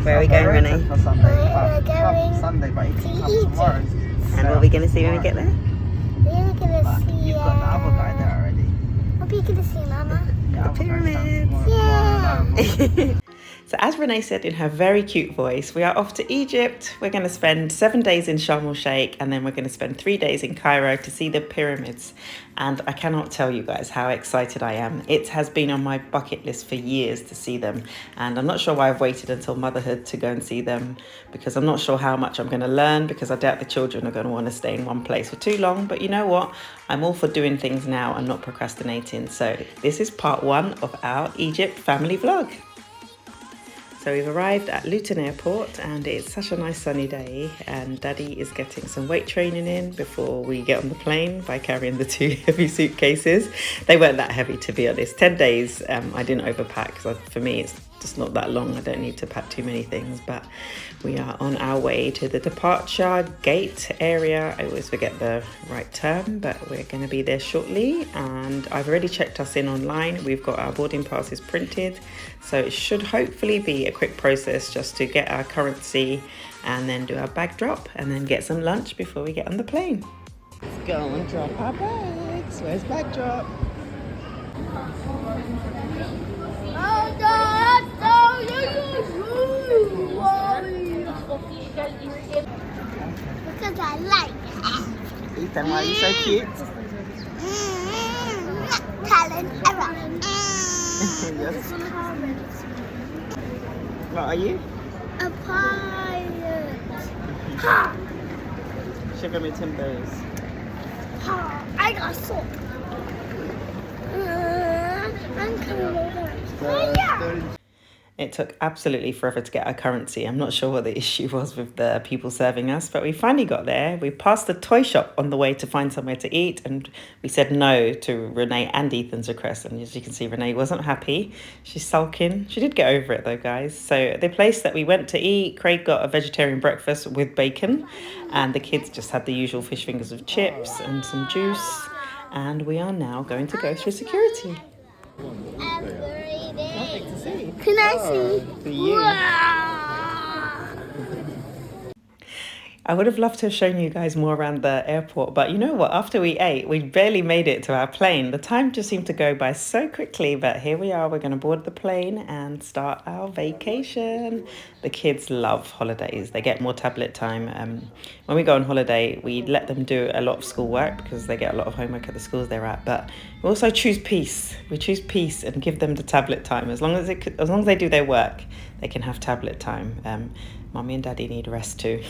Where are we going, Renee? For Sunday. We're going Sunday, but if you come tomorrow. And what are we going to see when we get there? We're going to see. You've got the other guy there already. What are you going to see, Mama? The pyramids. Yeah. So as Renee said in her very cute voice, we are off to Egypt. We're going to spend 7 days in Sharm El Sheikh, and then we're going to spend 3 days in Cairo to see the pyramids. And I cannot tell you guys how excited I am. It has been on my bucket list for years to see them. And I'm not sure why I've waited until motherhood to go and see them, because I'm not sure how much I'm going to learn, because I doubt the children are going to want to stay in one place for too long. But you know what? I'm all for doing things now and not procrastinating. So this is part 1 of our Egypt family vlog. So we've arrived at Luton Airport and it's such a nice sunny day, and Daddy is getting some weight training in before we get on the plane by carrying the 2 heavy suitcases. They weren't that heavy, to be honest. 10 days I didn't overpack, because for me it's just not that long. I don't need to pack too many things. But we are on our way to the departure gate area. I always forget the right term, but we're going to be there shortly, and I've already checked us in online. We've got our boarding passes printed, so it should hopefully be a quick process just to get our currency and then do our bag drop and then get some lunch before we get on the plane. Let's go and drop our bags. Where's bag drop? Because I like it. Ethan, why are you so cute? Talent error. Yes. What are you? A pilot. Ha! Sugar me timbers. Ha! I got soap. I'm coming over. Yeah. It took absolutely forever to get our currency. I'm not sure what the issue was with the people serving us, but we finally got there. We passed the toy shop on the way to find somewhere to eat, and we said no to Renee and Ethan's request. And as you can see, Renee wasn't happy. She's sulking. She did get over it though, guys. So the place that we went to eat, Craig got a vegetarian breakfast with bacon, and the kids just had the usual fish fingers with chips and some juice. And we are now going to go through security. Nothing to see. Can I see? For you. Wow. I would have loved to have shown you guys more around the airport, but you know what? After we ate, we barely made it to our plane. The time just seemed to go by so quickly, but here we are. We're going to board the plane and start our vacation. The kids love holidays. They get more tablet time. When we go on holiday, we let them do a lot of schoolwork because they get a lot of homework at the schools they're at, but we also choose peace. We choose peace and give them the tablet time. As long as they do their work, they can have tablet time. Mommy and Daddy need rest too.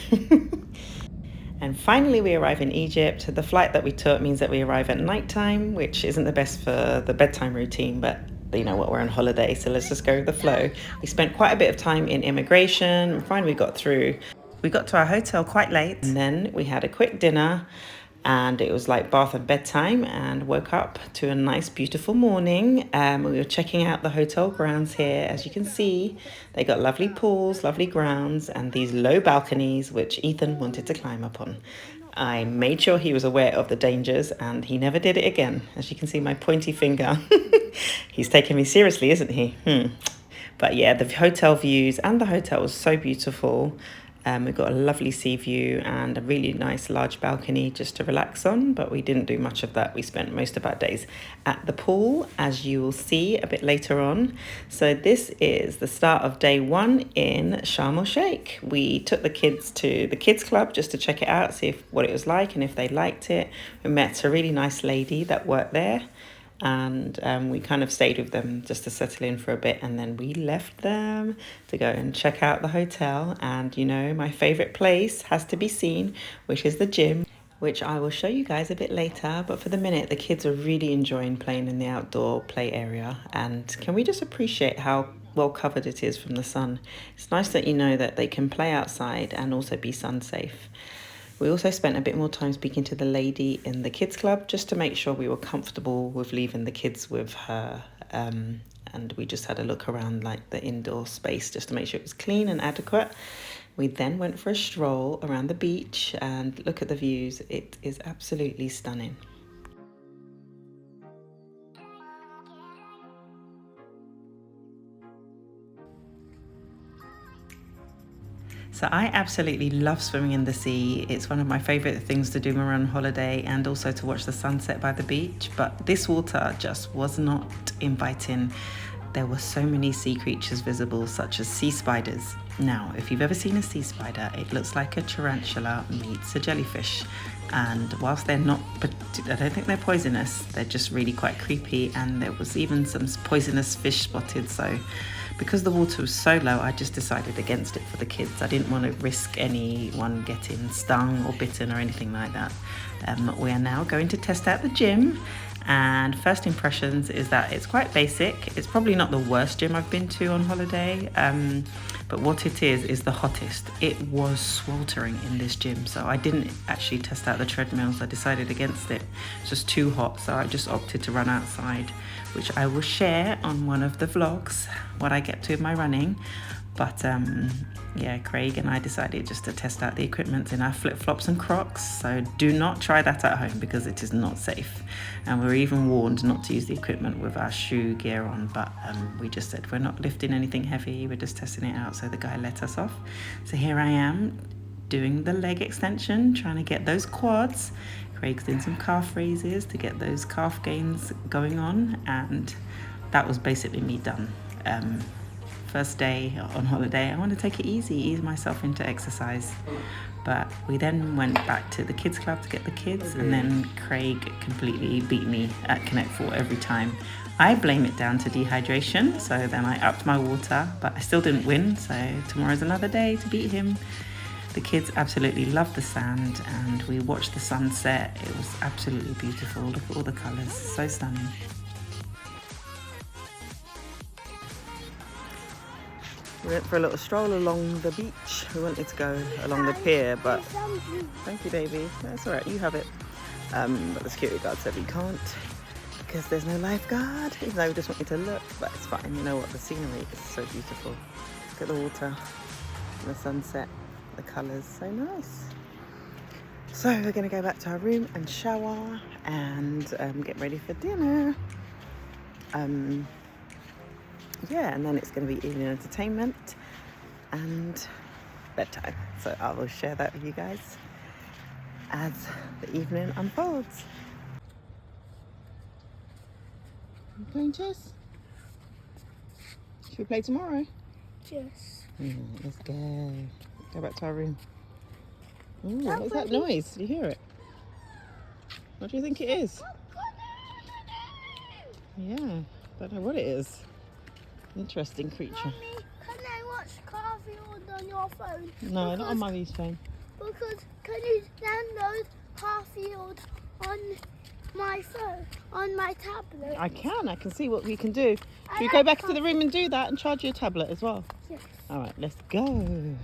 And finally we arrive in Egypt. The flight that we took means that we arrive at nighttime, which isn't the best for the bedtime routine, but you know what, we're on holiday, so let's just go with the flow. We spent quite a bit of time in immigration, and finally we got through. We got to our hotel quite late, and then we had a quick dinner, and it was like bath and bedtime, and woke up to a nice beautiful morning. We were checking out the hotel grounds here. As you can see, they got lovely pools, lovely grounds, and these low balconies which Ethan wanted to climb up on. I made sure he was aware of the dangers, and he never did it again. As you can see, my pointy finger. He's taking me seriously, isn't he? But yeah, the hotel views, and the hotel was so beautiful. We've got a lovely sea view and a really nice large balcony just to relax on, but we didn't do much of that. We spent most of our days at the pool, as you will see a bit later on. So this is the start of day 1 in Sharm El Sheikh. We took the kids to the kids club just to check it out, see what it was like and if they liked it. We met a really nice lady that worked there, and we kind of stayed with them just to settle in for a bit, and then we left them to go and check out the hotel. And you know, my favorite place has to be seen, which is the gym, which I will show you guys a bit later. But for the minute, the kids are really enjoying playing in the outdoor play area, and can we just appreciate how well covered it is from the sun. It's nice that you know that they can play outside and also be sun safe. We also spent a bit more time speaking to the lady in the kids club just to make sure we were comfortable with leaving the kids with her, and we just had a look around like the indoor space just to make sure it was clean and adequate. We then went for a stroll around the beach and look at the views. It is absolutely stunning. So I absolutely love swimming in the sea. It's one of my favorite things to do when we're on holiday, and also to watch the sunset by the beach. But this water just was not inviting. There were so many sea creatures visible, such as sea spiders. Now, if you've ever seen a sea spider, it looks like a tarantula meets a jellyfish. And whilst they're not, but I don't think they're poisonous, they're just really quite creepy. And there was even some poisonous fish spotted. So because the water was so low, I just decided against it for the kids. I didn't want to risk anyone getting stung or bitten or anything like that. We are now going to test out the gym. And first impressions is that it's quite basic. It's probably not the worst gym I've been to on holiday, but what it is the hottest. It was sweltering in this gym, so I didn't actually test out the treadmills. I decided against it. It's just too hot, so I just opted to run outside, which I will share on one of the vlogs, what I get to in my running. But yeah, Craig and I decided just to test out the equipment in our flip-flops and Crocs. So do not try that at home because it is not safe. And we're even warned not to use the equipment with our shoe gear on. But we just said we're not lifting anything heavy. We're just testing it out. So the guy let us off. So here I am doing the leg extension, trying to get those quads. Craig's doing some calf raises to get those calf gains going on. And that was basically me done. First day on holiday, I want to take it easy, ease myself into exercise. But we then went back to the kids club to get the kids, and then Craig completely beat me at Connect 4 every time. I blame it down to dehydration, so then I upped my water, but I still didn't win, so tomorrow's another day to beat him. The kids absolutely loved the sand, and we watched the sunset. It was absolutely beautiful. Look at all the colours, so stunning. We went for a little stroll along the beach. We wanted to go along the pier, but thank you, baby. That's all right, you have it. But the security guard said we can't because there's no lifeguard. Even though we just wanted to look, but it's fine. You know what? The scenery is so beautiful. Look at the water, the sunset, the colours, so nice. So we're gonna go back to our room and shower and get ready for dinner. Yeah, and then it's going to be evening entertainment and bedtime. So I will share that with you guys as the evening unfolds. You playing chess? Should we play tomorrow? Yes. Let's go. Go back to our room. Ooh, what's that noise? Do you hear it? What do you think it is? Yeah, don't know what it is. Interesting creature. Mommy, can I watch Garfield on your phone? No, not on Mummy's phone. Because can you download Garfield on my phone, on my tablet? I can see what we can do. Should we go back to the room and do that and charge your tablet as well? Yes. All right, let's go.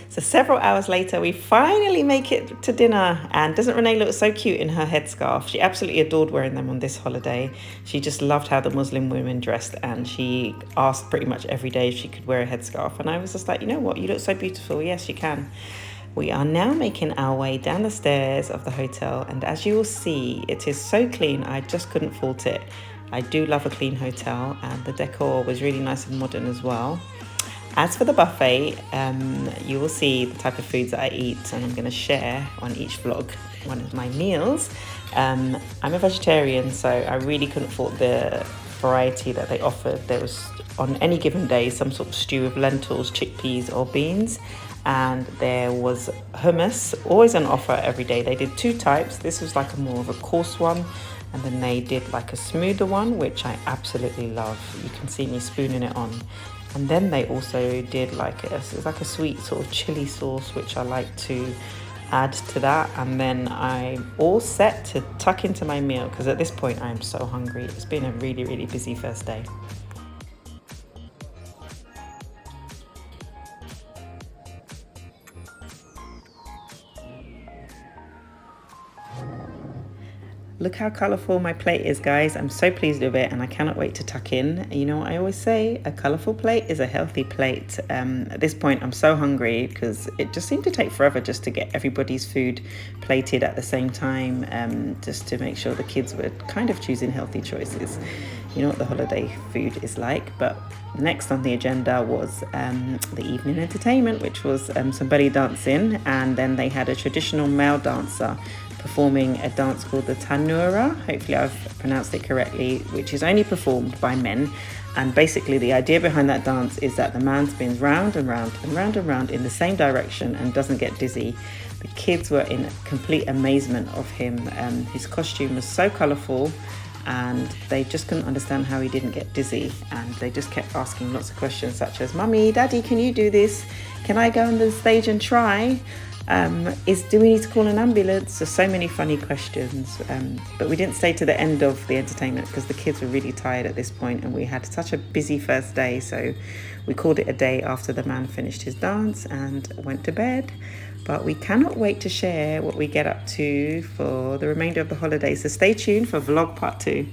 So several hours later, we finally make it to dinner. And doesn't Renee look so cute in her headscarf? She absolutely adored wearing them on this holiday. She just loved how the Muslim women dressed, and she asked pretty much every day if she could wear a headscarf. And I was just like, you know what? You look so beautiful. Yes, you can. We are now making our way down the stairs of the hotel. And as you will see, it is so clean. I just couldn't fault it. I do love a clean hotel, and the decor was really nice and modern as well. As for the buffet, you will see the type of foods that I eat, and I'm going to share on each vlog one of my meals. I'm a vegetarian, so I really couldn't fault the variety that they offered. There was, on any given day, some sort of stew of lentils, chickpeas or beans, and there was hummus, always on offer every day. They did two types. This was like a more of a coarse one, and then they did like a smoother one, which I absolutely love. You can see me spooning it on. And then they also did like it's like a sweet sort of chili sauce, which I like to add to that. And then I'm all set to tuck into my meal because at this point I'm so hungry. It's been a really, really busy first day. Look how colourful my plate is, guys. I'm so pleased with it and I cannot wait to tuck in. You know what I always say? A colourful plate is a healthy plate. At this point, I'm so hungry because it just seemed to take forever just to get everybody's food plated at the same time, just to make sure the kids were kind of choosing healthy choices. You know what the holiday food is like. But next on the agenda was the evening entertainment, which was some belly dancing, and then they had a traditional male dancer performing a dance called the tanura. Hopefully I've pronounced it correctly, which is only performed by men. And basically the idea behind that dance is that the man spins round and round and round and round in the same direction and doesn't get dizzy. The kids were in complete amazement of him. His costume was so colourful, and they just couldn't understand how he didn't get dizzy, and they just kept asking lots of questions such as, "Mummy, Daddy, can you do this? Can I go on the stage and try? Do we need to call an ambulance?" There's so many funny questions, but we didn't stay to the end of the entertainment because the kids were really tired at this point, and we had such a busy first day, so we called it a day after the man finished his dance and went to bed. But we cannot wait to share what we get up to for the remainder of the holiday, so stay tuned for vlog part 2.